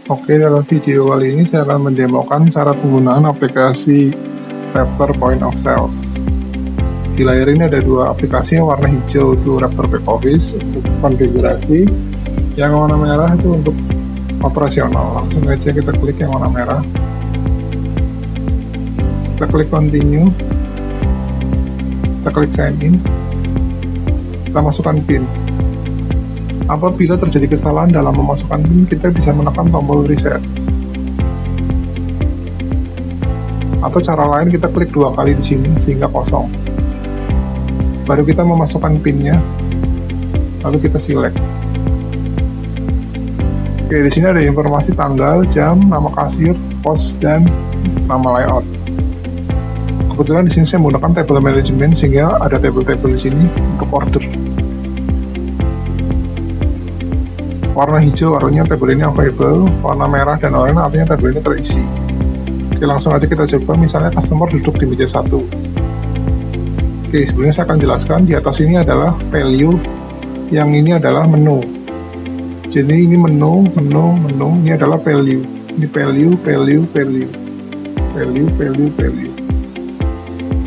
Oke, dalam video kali ini saya akan mendemokan cara penggunaan aplikasi Raptor Point of Sales. Di layar ini ada dua aplikasi yang warna hijau itu Raptor Back Office untuk konfigurasi, yang warna merah itu untuk operasional. Langsung aja kita klik yang warna merah. Kita klik continue. Kita klik sign in. Kita masukkan PIN. Apabila terjadi kesalahan dalam memasukkan PIN, kita bisa menekan tombol reset. Atau cara lain, kita klik dua kali di sini sehingga kosong. Baru kita memasukkan PIN-nya, lalu kita select. Oke, di sini ada informasi tanggal, jam, nama kasir, pos, dan nama layout. Kebetulan di sini saya menggunakan table management sehingga ada table-table di sini untuk order. Warna hijau artinya table ini available, warna merah dan oranye artinya table ini terisi. Oke, langsung aja kita coba. Misalnya customer duduk di meja 1. Oke, sebelumnya saya akan jelaskan, di atas ini adalah value, yang ini adalah menu. Jadi ini menu, ini adalah value. Ini value.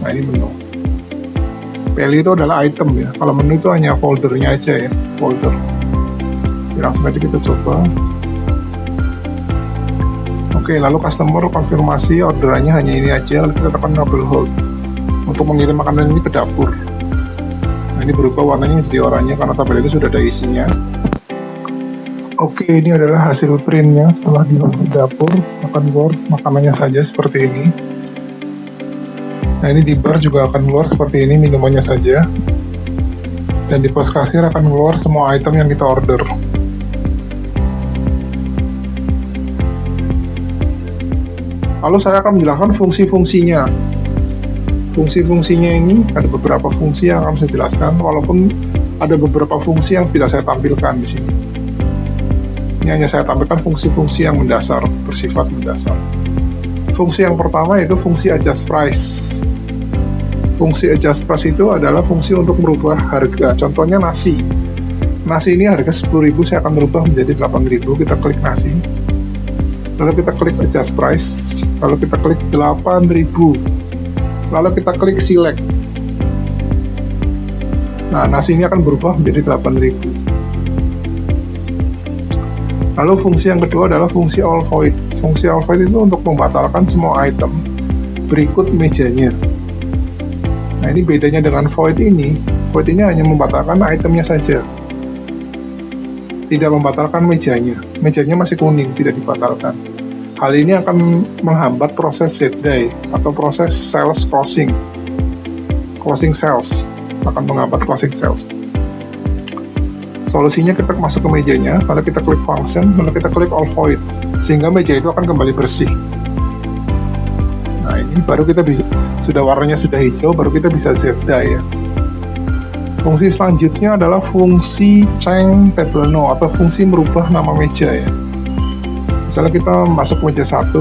Nah, ini menu. Value itu adalah item ya. Kalau menu itu hanya foldernya aja ya, folder. Langsung aja kita coba. Oke, lalu customer konfirmasi orderannya hanya ini aja, lalu kita tekan double hold untuk mengirim makanan ini ke dapur. Nah, ini berubah warnanya jadi oranye karena tabel ini sudah ada isinya. Oke, ini adalah hasil printnya setelah dimasuk ke dapur. Akan keluar makanannya saja seperti ini. Nah, ini di bar juga akan keluar seperti ini, minumannya saja. Dan di pos kasir akan keluar semua item yang kita order. Lalu saya akan menjelaskan fungsi-fungsinya. Fungsi-fungsinya ini ada beberapa fungsi yang akan saya jelaskan, walaupun ada beberapa fungsi yang tidak saya tampilkan di sini. Ini hanya saya tampilkan fungsi-fungsi yang mendasar, bersifat mendasar. Fungsi yang pertama yaitu fungsi adjust price. Fungsi adjust price itu adalah fungsi untuk merubah harga. Contohnya nasi. Nasi ini harga 10.000, saya akan merubah menjadi 8.000. Kita klik nasi. Lalu kita klik adjust price, lalu kita klik 8.000, lalu kita klik select. Nah, nasi ini akan berubah menjadi 8.000. Lalu fungsi yang kedua adalah fungsi all void. Fungsi all void itu untuk membatalkan semua item berikut mejanya. Nah, ini bedanya dengan void ini. Void ini hanya membatalkan itemnya saja, tidak membatalkan mejanya. Mejanya masih kuning, tidak dibatalkan. Hal ini akan menghambat proses Z-day atau proses sales closing. Closing sales akan menghambat closing sales. Solusinya, kita masuk ke mejanya, lalu kita klik function, lalu kita klik all void, sehingga meja itu akan kembali bersih. Nah, ini baru kita bisa, sudah warnanya sudah hijau, baru kita bisa Z-day ya. Fungsi selanjutnya adalah fungsi change table no atau fungsi merubah nama meja ya. Misalnya kita masuk meja 1,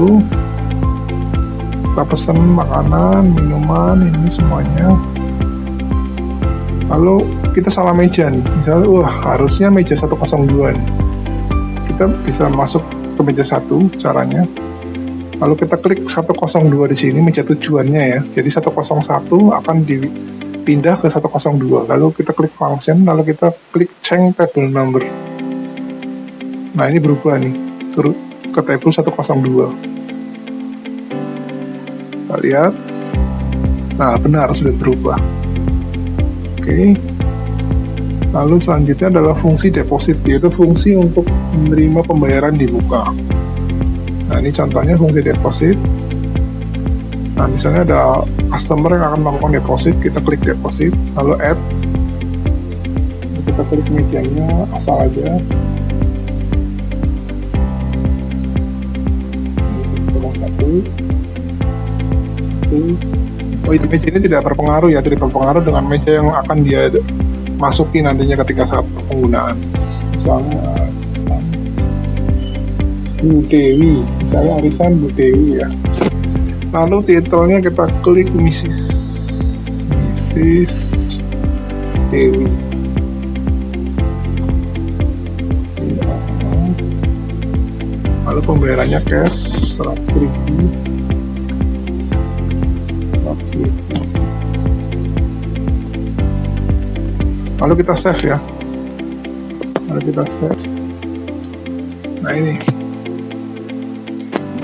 kita pesen makanan, minuman, ini semuanya. Lalu kita salah meja nih, misalnya harusnya meja 102 nih. Kita bisa masuk ke meja 1 caranya. Lalu kita klik 102 di sini, meja tujuannya ya. Jadi 101 akan pindah ke 102, lalu kita klik function, lalu kita klik change table number. Nah, ini berubah nih ke table 102. Kita lihat. Nah, benar, sudah berubah. Oke. Lalu selanjutnya adalah fungsi deposit, yaitu fungsi untuk menerima pembayaran di muka. Nah, ini contohnya fungsi deposit. Nah, misalnya ada customer yang akan melakukan deposit, kita klik deposit, lalu add, kita klik mejanya asal aja. Oh, itu meja ini tidak berpengaruh ya, tidak berpengaruh dengan meja yang akan dia masuki nantinya ketika saat penggunaan. Misalnya Bu Dewi, misalnya arisan Bu Dewi ya. Lalu titelnya kita klik Mrs. Dewi. Lalu pembayarannya cash 100.000. Lalu kita save ya. Nah ini.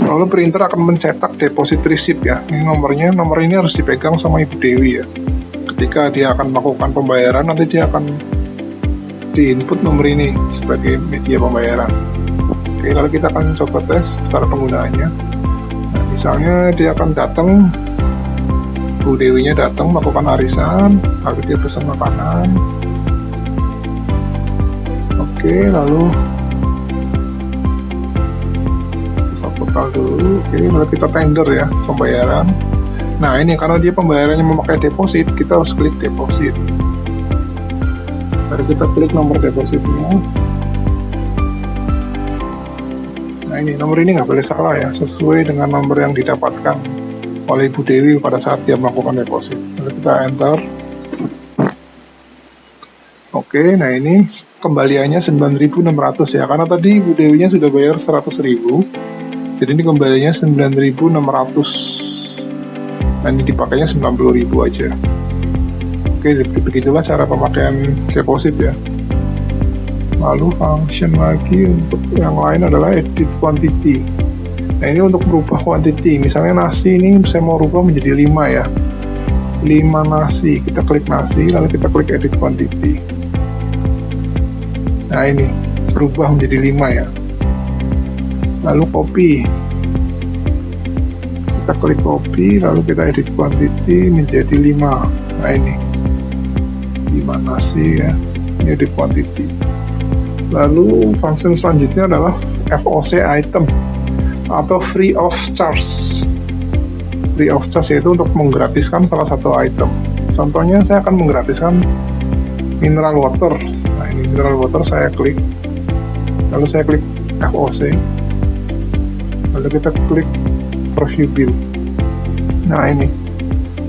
Lalu printer akan mencetak deposit receipt ya. Ini nomor ini harus dipegang sama Ibu Dewi ya. Ketika dia akan melakukan pembayaran, nanti dia akan di-input nomor ini sebagai media pembayaran. Oke, lalu kita akan coba tes cara penggunaannya. Nah, misalnya dia akan datang, Bu Dewinya datang melakukan arisan, lalu dia pesan makanan. Oke, lalu kita portal dulu. Oke, lalu kita tender ya pembayaran. Nah ini karena dia pembayarannya memakai deposit, kita harus klik deposit. Lalu kita klik nomor depositnya. Nah ini nomor ini nggak boleh salah ya, sesuai dengan nomor yang didapatkan oleh Ibu Dewi pada saat dia melakukan deposit. Lalu kita enter. Oke, nah ini kembaliannya 9.600 ya, karena tadi Ibu Dewinya sudah bayar 100.000, jadi ini kembaliannya 9.600. Nah ini dipakainya 90.000 aja. Oke, begitulah cara pemakaian deposit ya. Lalu function lagi untuk yang lain adalah edit quantity. Nah ini untuk merubah quantity, misalnya nasi ini saya mau rubah menjadi 5 ya, 5 nasi. Kita klik nasi, lalu kita klik edit quantity. Nah ini berubah menjadi 5 ya. Lalu copy, kita klik copy, lalu kita edit quantity menjadi 5. Nah ini 5 nasi ya, ini edit quantity. Lalu function selanjutnya adalah FOC item atau free of charge. Free of charge yaitu untuk menggratiskan salah satu item. Contohnya saya akan menggratiskan mineral water. Nah ini mineral water, saya klik, lalu saya klik FOC, lalu kita klik preview bill. Nah ini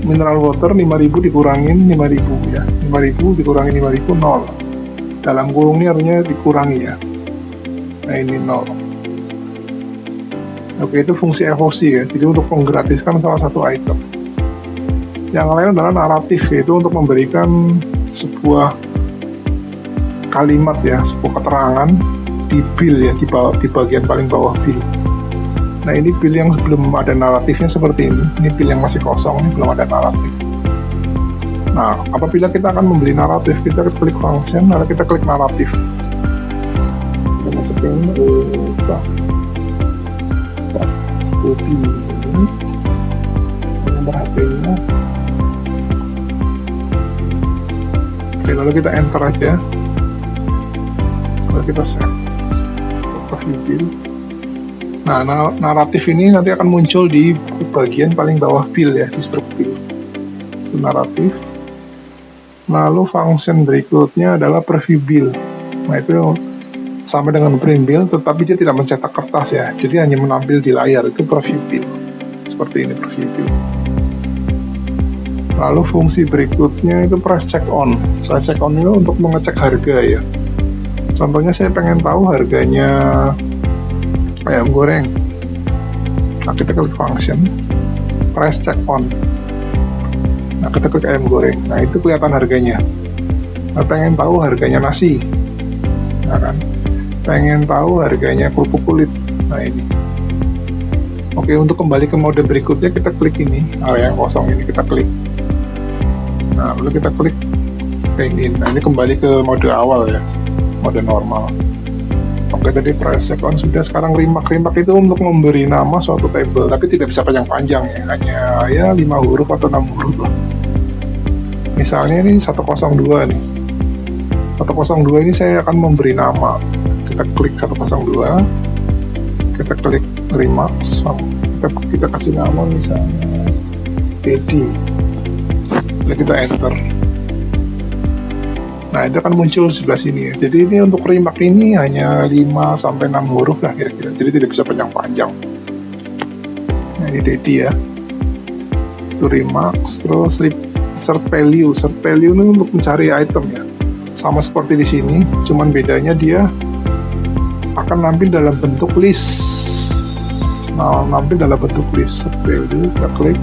mineral water 5.000 dikurangin 5.000 ya, 5.000 dikurangin 5.000 0. Dalam kurung ini artinya dikurangi ya. Nah ini 0. Oke, itu fungsi FOC ya, jadi untuk menggratiskan salah satu item. Yang lain adalah naratif, yaitu untuk memberikan sebuah kalimat ya, sebuah keterangan di bill ya, di bagian paling bawah bill. Nah ini bill yang sebelum ada naratifnya seperti ini bill yang masih kosong, ini belum ada naratif. Nah apabila kita akan membeli naratif, kita klik function, lalu kita klik naratif. Kita masukin Bobby di sini, nomor HP-nya. Oke, lalu kita enter aja, lalu kita save preview bill. Nah naratif ini nanti akan muncul di bagian paling bawah bill ya, di struk bill. Itu naratif. Lalu function berikutnya adalah preview bill. Nah itu sama dengan print bill, tetapi dia tidak mencetak kertas ya, jadi hanya menampil di layar. Itu preview bill, seperti ini preview bill. Lalu fungsi berikutnya itu price check on. Price check on itu untuk mengecek harga ya. Contohnya saya pengen tahu harganya ayam goreng. Nah kita klik function price check on. Nah kita klik ayam goreng, nah itu kelihatan harganya. Nah, pengen tahu harganya nasi, nah kan, pengen tahu harganya kerupuk kulit. Nah ini. Oke, untuk kembali ke mode berikutnya kita klik ini, area yang kosong ini kita klik. Nah lalu kita klik ini. Nah ini kembali ke mode awal ya, mode normal. Oke, tadi price check on sudah. Sekarang remark itu untuk memberi nama suatu table, tapi tidak bisa panjang-panjang ya, hanya ya 5 huruf atau 6 huruf lah. Misalnya ini 102 nih, 102 ini saya akan memberi nama. Kita klik 102, kita klik remarks, kita kasih nama misalnya Dedi, lalu kita enter. Nah itu akan muncul sebelah sini ya. Jadi ini untuk remark ini hanya 5-6 huruf lah kira-kira, jadi tidak bisa panjang-panjang. Nah ini Dedi ya, itu remarks. Terus search value ini untuk mencari item ya, sama seperti di sini, cuman bedanya dia akan nampil dalam bentuk list. nampil dalam bentuk list value, kita klik,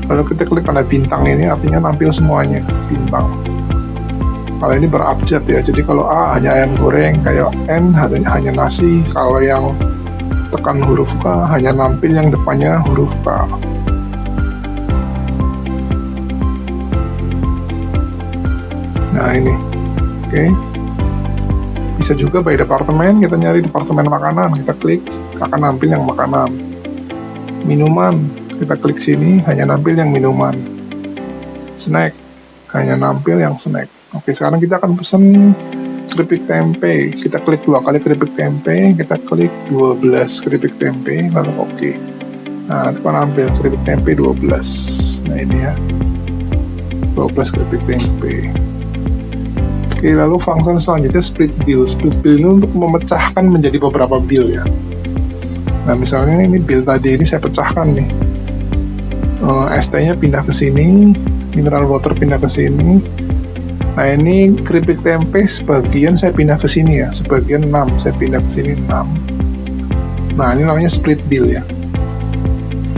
lalu kita klik tanda bintang ini, artinya nampil semuanya bintang. Kalau ini berabjad ya, jadi kalau A hanya ayam goreng, kayak N hanya nasi, kalau yang tekan huruf K hanya nampil yang depannya huruf K. Nah ini, oke. Bisa juga by departemen, kita nyari departemen makanan, kita klik, akan nampil yang makanan. Minuman, kita klik sini, hanya nampil yang minuman. Snack, hanya nampil yang snack. Oke, sekarang kita akan pesen keripik tempe, kita klik 2 kali keripik tempe, kita klik 12 keripik tempe, lalu oke. Nah, itu kan nampil keripik tempe 12. Nah ini ya, 12 keripik tempe. Oke, lalu function selanjutnya split bill. Split bill ini untuk memecahkan menjadi beberapa bill ya. Nah, misalnya ini bill tadi ini saya pecahkan nih. ST-nya pindah ke sini, mineral water pindah ke sini. Nah, ini keripik tempe sebagian saya pindah ke sini ya, sebagian 6, saya pindah ke sini 6. Nah, ini namanya split bill ya.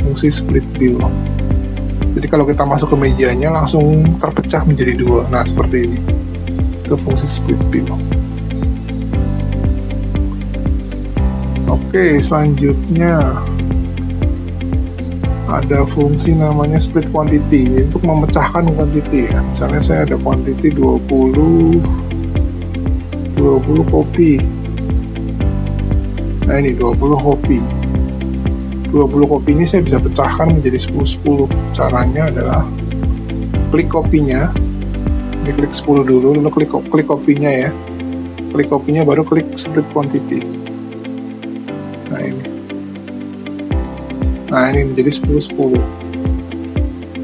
Fungsi split bill. Jadi kalau kita masuk ke mejanya langsung terpecah menjadi 2. Nah, seperti ini. Itu fungsi split bill. Oke, selanjutnya ada fungsi namanya split quantity, untuk memecahkan quantity ya. Misalnya saya ada quantity 20 kopi. Nah ini 20 kopi. 20 kopi ini saya bisa pecahkan menjadi 10. Caranya adalah klik kopinya, diklik 10 dulu, lalu klik kopinya ya. Klik kopinya baru klik split quantity. Nah ini menjadi 10.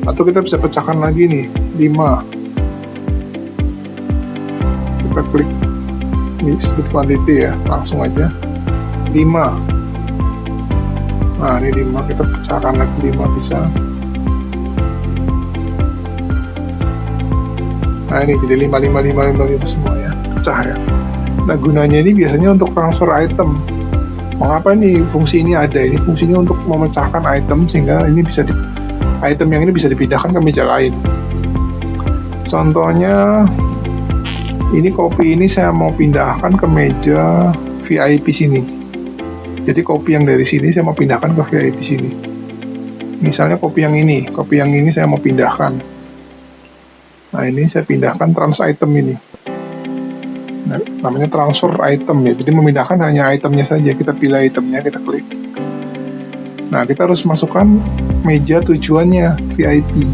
Atau kita bisa pecahkan lagi nih, 5. Kita klik ini split quantity ya, langsung aja 5. Nah ini 5, kita pecahkan lagi 5 bisa. Nah ini jadi 5 semua ya, pecah ya. Nah gunanya ini biasanya untuk transfer item. Mengapa ini fungsi ini ada? Ini fungsinya untuk memecahkan item sehingga ini bisa item yang ini bisa dipindahkan ke meja lain. Contohnya ini kopi ini saya mau pindahkan ke meja VIP sini. Jadi kopi yang dari sini saya mau pindahkan ke VIP sini. Misalnya kopi yang ini saya mau pindahkan. Nah ini saya pindahkan trans item ini. Nah, namanya transfer item ya, jadi memindahkan hanya itemnya saja. Kita pilih itemnya, kita klik. Nah kita harus masukkan meja tujuannya VIP.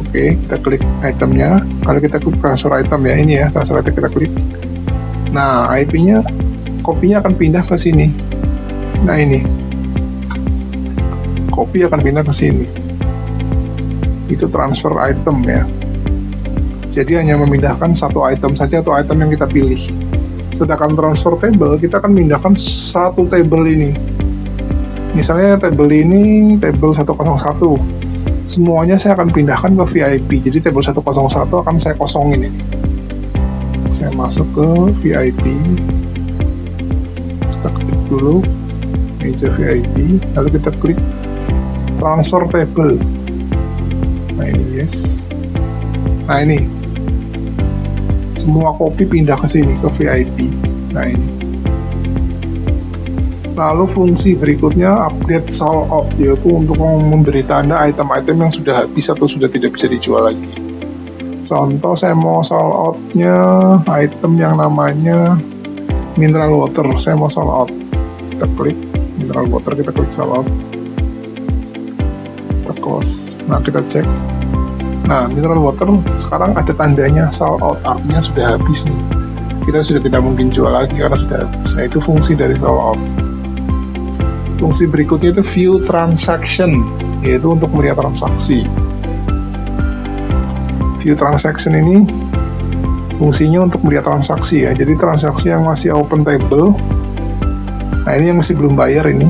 Oke, kita klik itemnya. Kalau kita klik transfer item ya, ini ya transfer item, kita klik. Nah IP-nya, kopinya akan pindah ke sini. Nah ini kopi akan pindah ke sini. Itu transfer item ya. Jadi hanya memindahkan satu item saja atau item yang kita pilih. Sedangkan transfer table, kita akan memindahkan satu table ini. Misalnya table ini table 101. Semuanya saya akan pindahkan ke VIP. Jadi table 101 akan saya kosongin ini. Saya masuk ke VIP. Kita klik dulu meja VIP, lalu kita klik transfer table. Nah ini yes. Nah ini semua kopi pindah ke sini, ke VIP. Nah ini. Lalu fungsi berikutnya update sold out, yaitu untuk memberi tanda item-item yang sudah habis atau sudah tidak bisa dijual lagi. Contoh saya mau sold out-nya item yang namanya mineral water. Saya mau sold out. Kita klik mineral water, kita klik sold out. Kita close. Nah kita cek. Nah mineral water sekarang ada tandanya sold out, artinya sudah habis nih. Kita sudah tidak mungkin jual lagi karena sudah habis. Nah itu fungsi dari sold out. Fungsi berikutnya itu view transaction, yaitu untuk melihat transaksi. View transaction ini fungsinya untuk melihat transaksi ya. Jadi transaksi yang masih open table, nah ini yang masih belum bayar ini,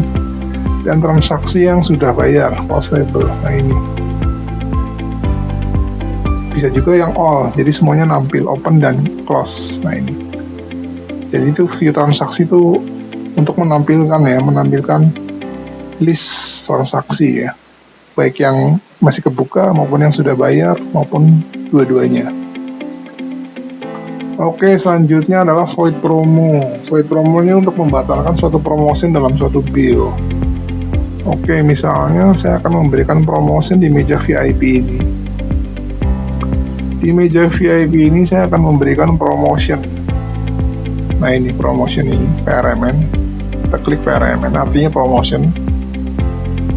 dan transaksi yang sudah bayar close table. Nah ini bisa juga yang all, jadi semuanya nampil open dan close. Nah ini Jadi itu view transaksi itu untuk menampilkan list transaksi ya, baik yang masih kebuka maupun yang sudah bayar maupun dua-duanya. Oke, selanjutnya adalah void promo. Void promo ini untuk membatalkan suatu promotion dalam suatu bill. Oke, misalnya saya akan memberikan promotion di meja VIP ini. Di meja VIP ini saya akan memberikan promotion. Nah, ini promotion ini, PRMN. Kita klik PRMN, artinya promotion.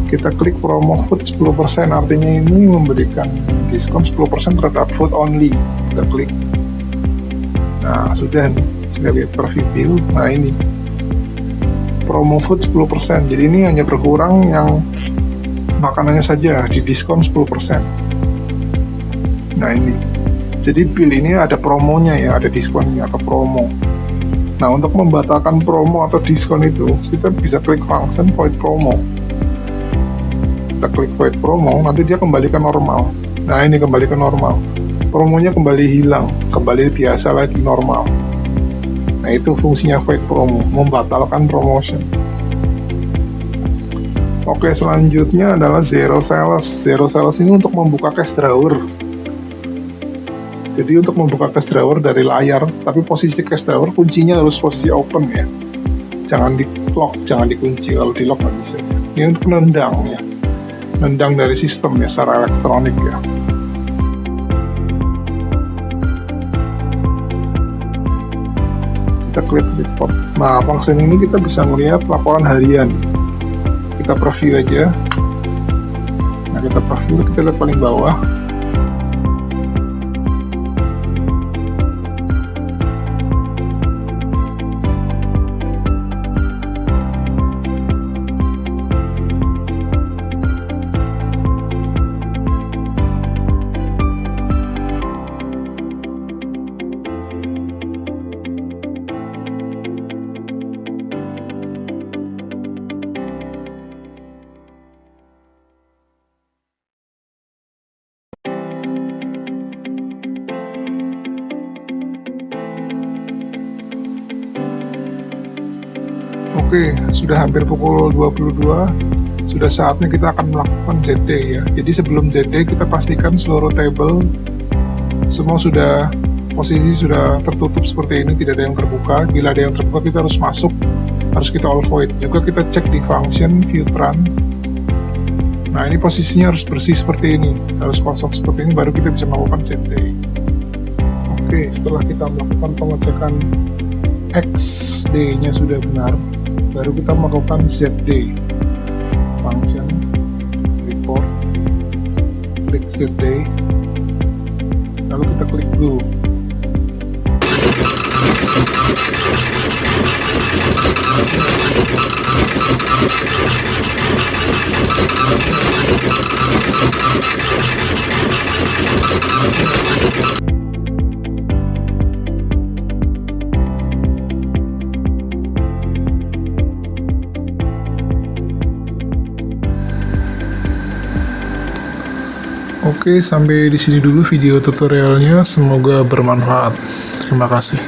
Kita klik promo food 10%, artinya ini memberikan diskon 10% terhadap food only. Kita klik. Nah, sudah lihat preview bill. Nah, ini promo food 10%. Jadi ini hanya berkurang yang makanannya saja, di diskon 10%. Nah, ini. Jadi bill ini ada promonya ya, ada diskonnya atau promo. Nah, untuk membatalkan promo atau diskon itu, kita bisa klik function void promo. Kita klik void promo, nanti dia kembali ke normal. Nah, ini kembali ke normal. Promonya kembali hilang, kembali biasa lagi normal. Nah, itu fungsinya void promo, membatalkan promotion. Oke, selanjutnya adalah zero sales. Zero sales ini untuk membuka cash drawer. Jadi untuk membuka cash drawer dari layar, tapi posisi cash drawer kuncinya harus posisi open ya. Jangan di lock, jangan dikunci. Kalau di lock nggak bisa. Ini untuk nendang ya. Nendang dari sistem ya, secara elektronik ya. Kita klik report. Nah, function ini kita bisa melihat laporan harian. Kita preview aja. Nah, kita preview, kita lihat paling bawah. Oke, sudah hampir pukul 22. Sudah saatnya kita akan melakukan ZD ya. Jadi sebelum ZD kita pastikan seluruh table semua sudah posisi sudah tertutup seperti ini, tidak ada yang terbuka. Bila ada yang terbuka kita harus masuk, harus kita all void. Juga kita cek di function view tran. Nah, ini posisinya harus bersih seperti ini, harus kosong seperti ini, baru kita bisa melakukan ZD. Oke, setelah kita melakukan pengecekan XD-nya sudah benar, baru kita melakukan ZD. Function report, klik ZD, lalu kita klik go. Oke, sampai di sini dulu video tutorialnya. Semoga bermanfaat. Terima kasih.